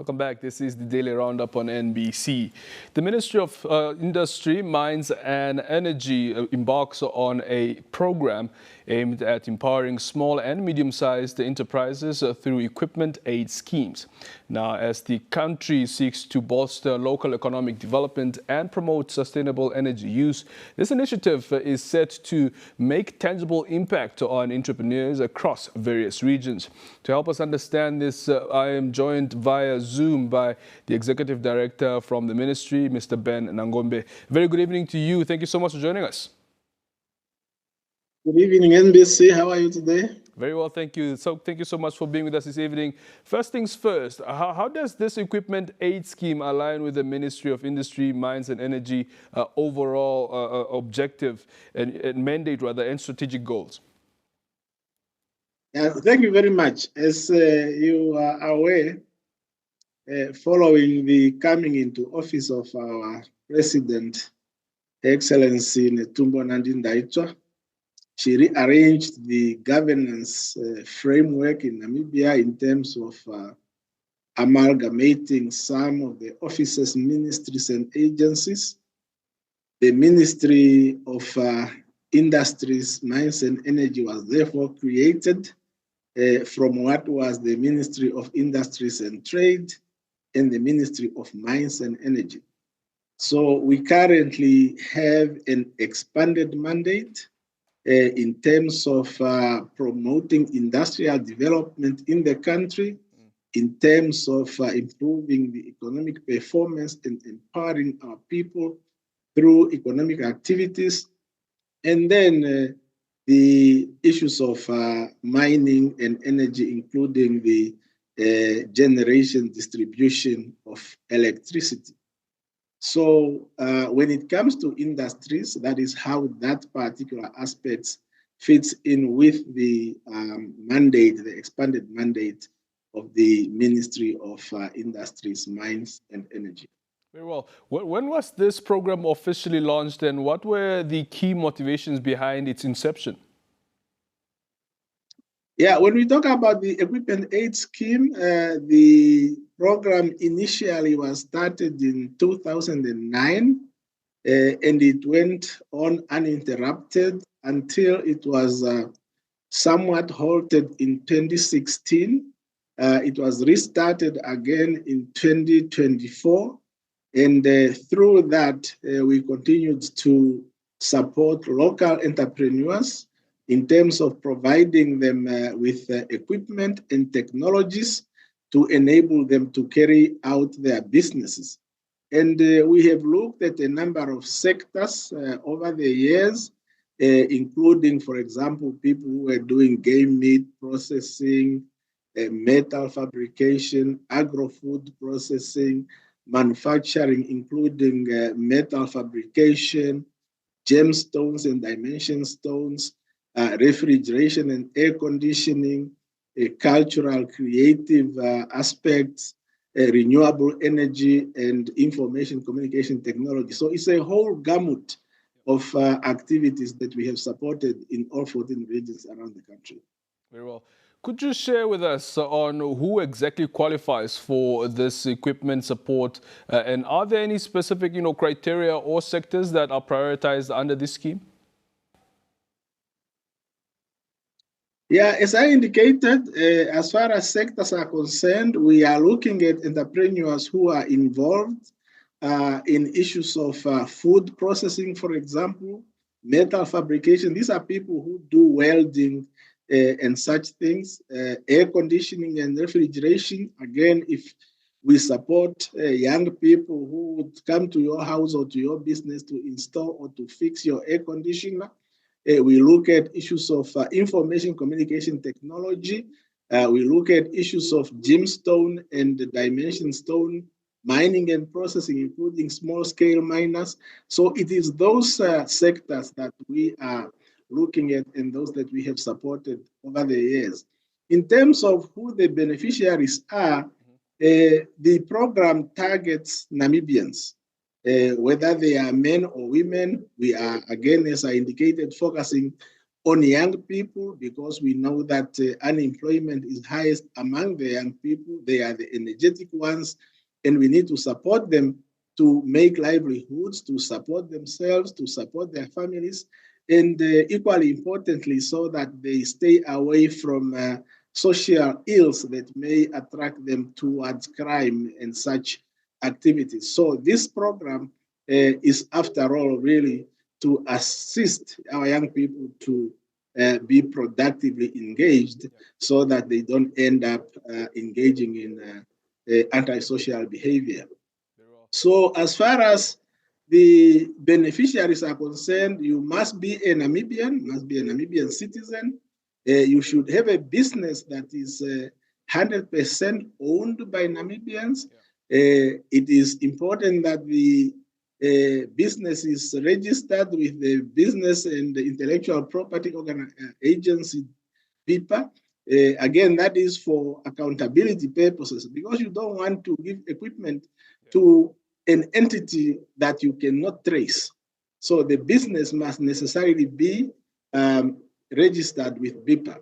Welcome back. This is the Daily Roundup on NBC. The Ministry of Industry, Mines and Energy embarks on a program aimed at empowering small and medium-sized enterprises through equipment aid schemes. Now, as the country seeks to bolster local economic development and promote sustainable energy use, this initiative is set to make tangible impact on entrepreneurs across various regions. To help us understand this, I am joined via Zoom by the Executive Director from the Ministry, Mr. Ben Nangombe. Very good evening to you. Thank you so much for joining us. Good evening, NBC. How are you today? Very well, thank you. So thank you so much for being with us this evening. First things first, how does this equipment aid scheme align with the Ministry of Industry, Mines and Energy overall objective and mandate, rather, and strategic goals? Thank you very much. As you are aware, following the coming into office of our President, Excellency Netumbo Nandi-Ndaitwah, she rearranged the governance framework in Namibia in terms of amalgamating some of the offices, ministries, and agencies. The Ministry of Industries, Mines, and Energy was therefore created from what was the Ministry of Industries and Trade and the Ministry of Mines and Energy. So we currently have an expanded mandate in terms of promoting industrial development in the country, in terms of improving the economic performance and empowering our people through economic activities, and then the issues of mining and energy, including the generation distribution of electricity. So when it comes to industries, that is how that particular aspect fits in with the mandate, the expanded mandate of the Ministry of Industries, Mines and Energy. Very well. When was this program officially launched and what were the key motivations behind its inception? Yeah, when we talk about the equipment aid scheme, the program initially was started in 2009 and it went on uninterrupted until it was somewhat halted in 2016. It was restarted again in 2024. And through that, we continued to support local entrepreneurs in terms of providing them with equipment and technologies to enable them to carry out their businesses. And we have looked at a number of sectors over the years, including, for example, people who are doing game meat processing, metal fabrication, agro-food processing, manufacturing, including metal fabrication, gemstones and dimension stones, refrigeration and air conditioning, cultural, creative aspects, renewable energy, and information communication technology. So it's a whole gamut of activities that we have supported in all 14 regions around the country. Very well. Could you share with us on who exactly qualifies for this equipment support? And are there any specific, criteria or sectors that are prioritized under this scheme? Yeah, as I indicated, as far as sectors are concerned, we are looking at entrepreneurs who are involved in issues of food processing, for example, metal fabrication. These are people who do welding and such things, air conditioning and refrigeration. Again, if we support young people who would come to your house or to your business to install or to fix your air conditioner, we look at issues of information communication technology. We look at issues of gemstone and dimension stone mining and processing, including small-scale miners. So it is those sectors that we are looking at and those that we have supported over the years. In terms of who the beneficiaries are, the program targets Namibians. Whether they are men or women, we are, again, as I indicated, focusing on young people, because we know that unemployment is highest among the young people. They are the energetic ones, and we need to support them to make livelihoods, to support themselves, to support their families, and equally importantly, so that they stay away from social ills that may attract them towards crime and such activities. So this program is, after all, really to assist our young people to be productively engaged, so that they don't end up engaging in antisocial behavior. So as far as the beneficiaries are concerned, you must be a Namibian citizen. You should have a business that is 100% owned by Namibians. It is important that the business is registered with the Business and the Intellectual Property Agency, BIPA. Again, that is for accountability purposes, because you don't want to give equipment to an entity that you cannot trace. So the business must necessarily be registered with BIPA.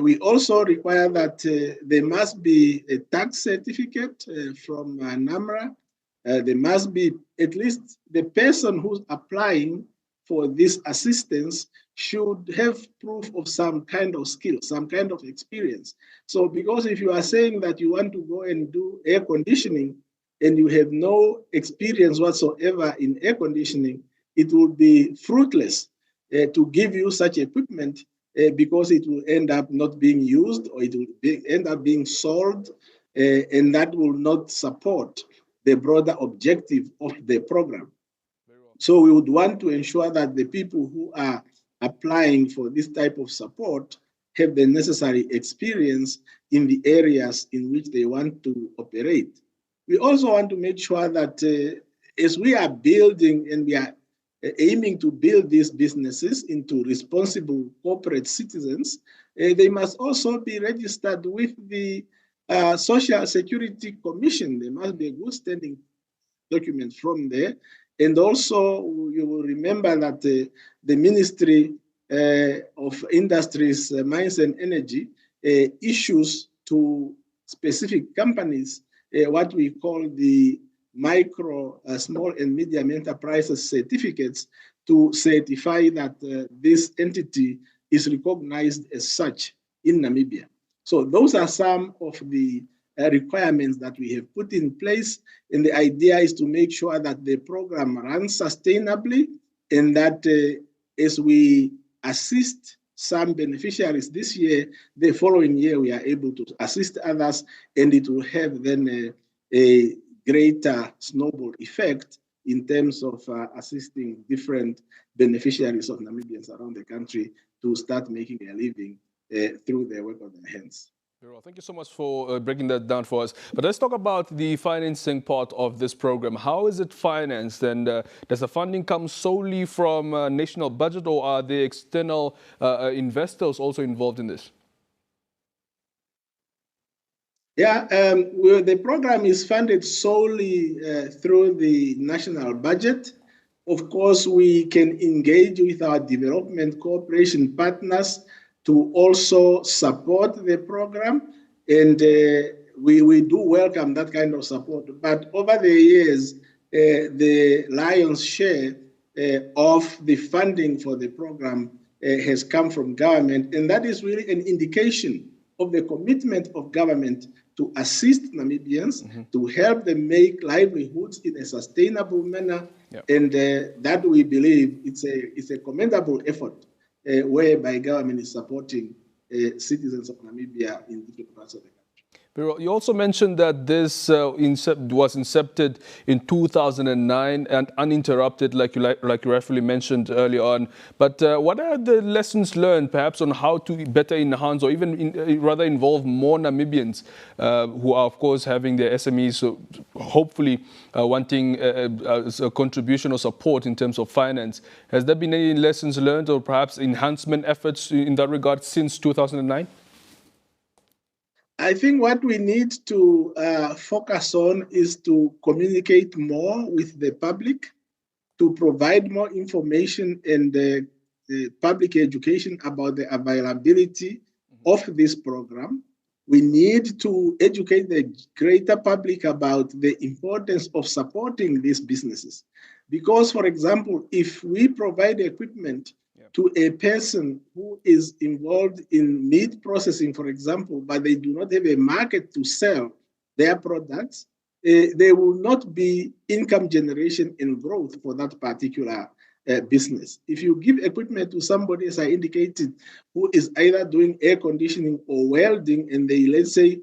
We also require that there must be a tax certificate from NAMRA. There must be at least the person who's applying for this assistance should have proof of some kind of skill, some kind of experience. So because if you are saying that you want to go and do air conditioning and you have no experience whatsoever in air conditioning, it would be fruitless to give you such equipment because it will end up not being used, or it will end up being sold, and that will not support the broader objective of the program. So we would want to ensure that the people who are applying for this type of support have the necessary experience in the areas in which they want to operate. We also want to make sure that as we are building and we are aiming to build these businesses into responsible corporate citizens, they must also be registered with the Social Security Commission. There must be a good standing document from there. And also, you will remember that the Ministry of Industries, Mines and Energy issues to specific companies what we call the micro, small and medium enterprises certificates, to certify that this entity is recognized as such in Namibia. So those are some of the requirements that we have put in place. And the idea is to make sure that the program runs sustainably, and that as we assist some beneficiaries this year, the following year we are able to assist others, and it will have then a greater snowball effect in terms of assisting different beneficiaries of Namibians around the country to start making a living through their work of their hands. Very well. Thank you so much for breaking that down for us. But let's talk about the financing part of this program. How is it financed? And does the funding come solely from national budget, or are the external investors also involved in this? Yeah, well, the program is funded solely through the national budget. Of course, we can engage with our development cooperation partners to also support the program, and we do welcome that kind of support. But over the years, the lion's share of the funding for the program has come from government, and that is really an indication of the commitment of government to assist Namibians, to help them make livelihoods in a sustainable manner, and that we believe it's a commendable effort whereby government is supporting citizens of Namibia in different parts of the country. You also mentioned that this was incepted in 2009 and uninterrupted, like you rightfully mentioned earlier on. But what are the lessons learned, perhaps, on how to better enhance or even rather involve more Namibians who are, of course, having their SMEs, so hopefully wanting a contribution or support in terms of finance? Has there been any lessons learned or perhaps enhancement efforts in that regard since 2009? I think what we need to focus on is to communicate more with the public, to provide more information and public education about the availability of this program. We need to educate the greater public about the importance of supporting these businesses. Because, for example, if we provide equipment to a person who is involved in meat processing, for example, but they do not have a market to sell their products, there will not be income generation and growth for that particular business. If you give equipment to somebody, as I indicated, who is either doing air conditioning or welding, and they, let's say,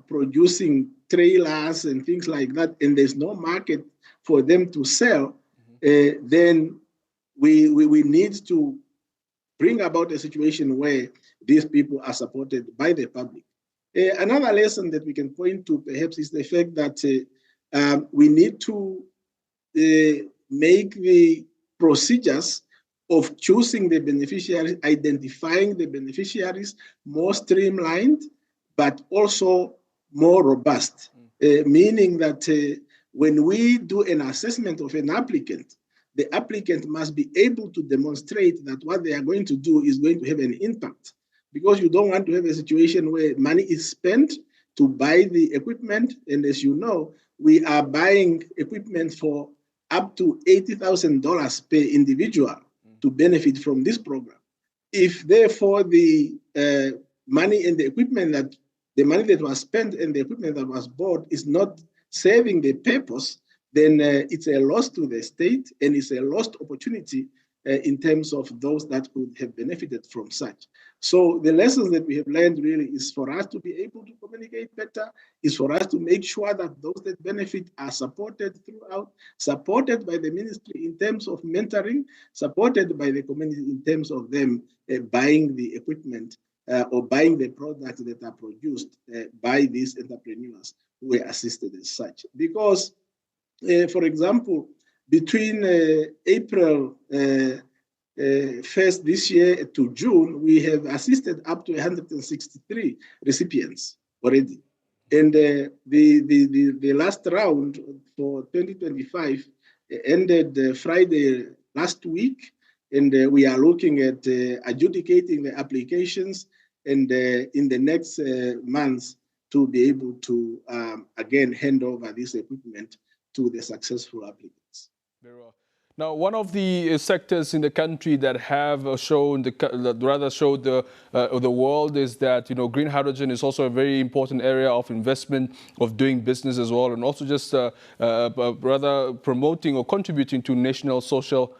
producing trailers and things like that, and there's no market for them to sell, then we need to bring about a situation where these people are supported by the public. Another lesson that we can point to perhaps is the fact that we need to make the procedures of choosing the beneficiaries, identifying the beneficiaries more streamlined, but also more robust, meaning that when we do an assessment of an applicant, the applicant must be able to demonstrate that what they are going to do is going to have an impact. Because you don't want to have a situation where money is spent to buy the equipment. And as you know, we are buying equipment for up to $80,000 per individual to benefit from this program. If therefore the money and the equipment that the money that was spent and the equipment that was bought is not serving the purpose, then it's a loss to the state and it's a lost opportunity in terms of those that could have benefited from such. So the lessons that we have learned really is for us to be able to communicate better, is for us to make sure that those that benefit are supported throughout, supported by the ministry in terms of mentoring, supported by the community in terms of them buying the equipment or buying the products that are produced by these entrepreneurs who were assisted as such. Because, for example, between April 1st this year to June, we have assisted up to 163 recipients already. And the last round for 2025 ended Friday last week. And we are looking at adjudicating the applications and in the next months to be able to, again, hand over this equipment to the successful applicants. Very well. Now, one of the sectors in the country that have shown the world is that, you know, green hydrogen is also a very important area of investment, of doing business as well, and also just rather promoting or contributing to national social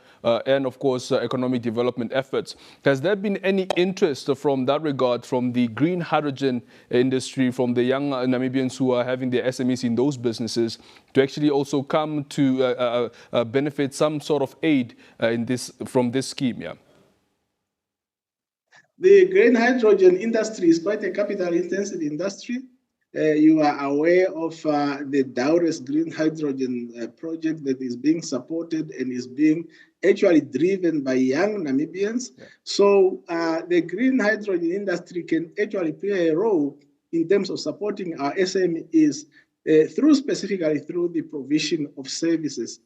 and, of course, economic development efforts. Has there been any interest from that regard from the green hydrogen industry, from the young Namibians who are having their SMEs in those businesses, to actually also come to benefit some sort of aid from this scheme? Yeah. The green hydrogen industry is quite a capital-intensive industry. You are aware of the Daures green hydrogen project that is being supported and is being actually driven by young Namibians. Yeah. So the green hydrogen industry can actually play a role in terms of supporting our SMEs specifically through the provision of services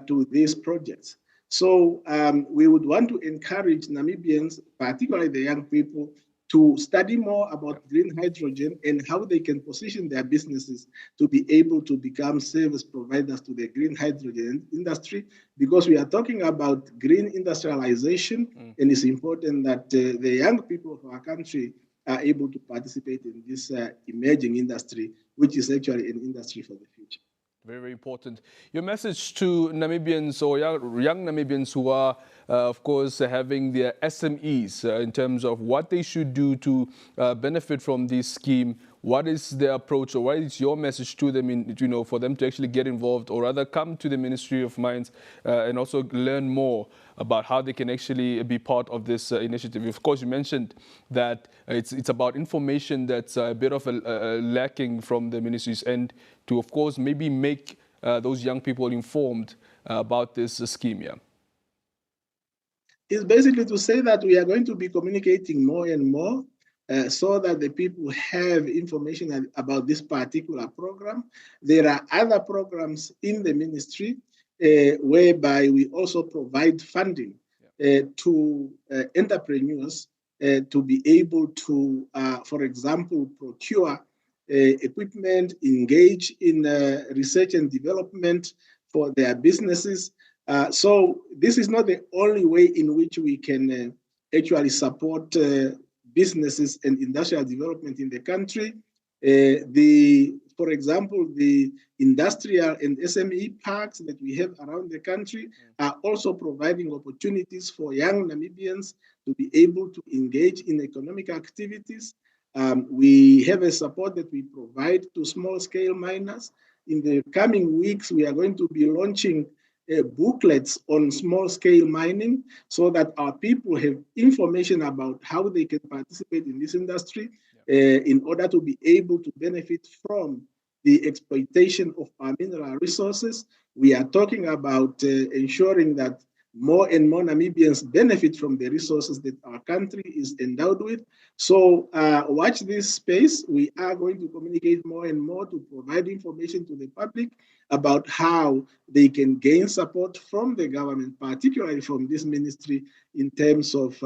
to these projects. So we would want to encourage Namibians, particularly the young people, to study more about green hydrogen and how they can position their businesses to be able to become service providers to the green hydrogen industry, because we are talking about green industrialization, and it's important that the young people of our country are able to participate in this emerging industry, which is actually an industry for the future. Very, very important. Your message to Namibians or young Namibians who are, of course, having their SMEs in terms of what they should do to benefit from this scheme. What is their approach, or what is your message to them, for them to actually get involved, or rather come to the Ministry of Mines and also learn more about how they can actually be part of this initiative? Of course, you mentioned that it's about information that's a bit of a lacking from the ministry's end to, of course, maybe make those young people informed about this scheme. Yeah. It's basically to say that we are going to be communicating more and more so that the people have information about this particular program. There are other programs in the ministry whereby we also provide funding to entrepreneurs to be able to, for example, procure equipment, engage in research and development for their businesses. So this is not the only way in which we can actually support businesses and industrial development in the country. For example, the industrial and SME parks that we have around the country are also providing opportunities for young Namibians to be able to engage in economic activities. We have a support that we provide to small-scale miners. In the coming weeks, we are going to be launching booklets on small-scale mining so that our people have information about how they can participate in this industry in order to be able to benefit from the exploitation of our mineral resources. We are talking about ensuring that more and more Namibians benefit from the resources that our country is endowed with. So watch this space. We are going to communicate more and more to provide information to the public about how they can gain support from the government, particularly from this ministry, in terms of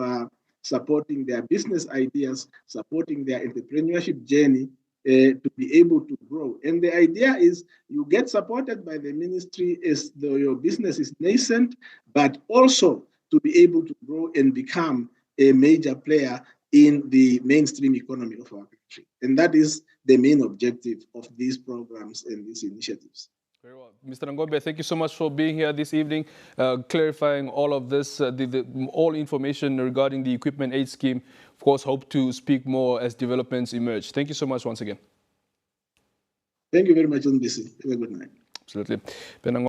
supporting their business ideas, supporting their entrepreneurship journey, to be able to grow. And the idea is you get supported by the ministry as though your business is nascent, but also to be able to grow and become a major player in the mainstream economy of our country. And that is the main objective of these programs and these initiatives. Very well. Mr. Nangombe, thank you so much for being here this evening, clarifying all of this, all information regarding the Equipment Aid Scheme. Of course, hope to speak more as developments emerge. Thank you so much once again. Thank you very much, NBC. Have a good night. Absolutely.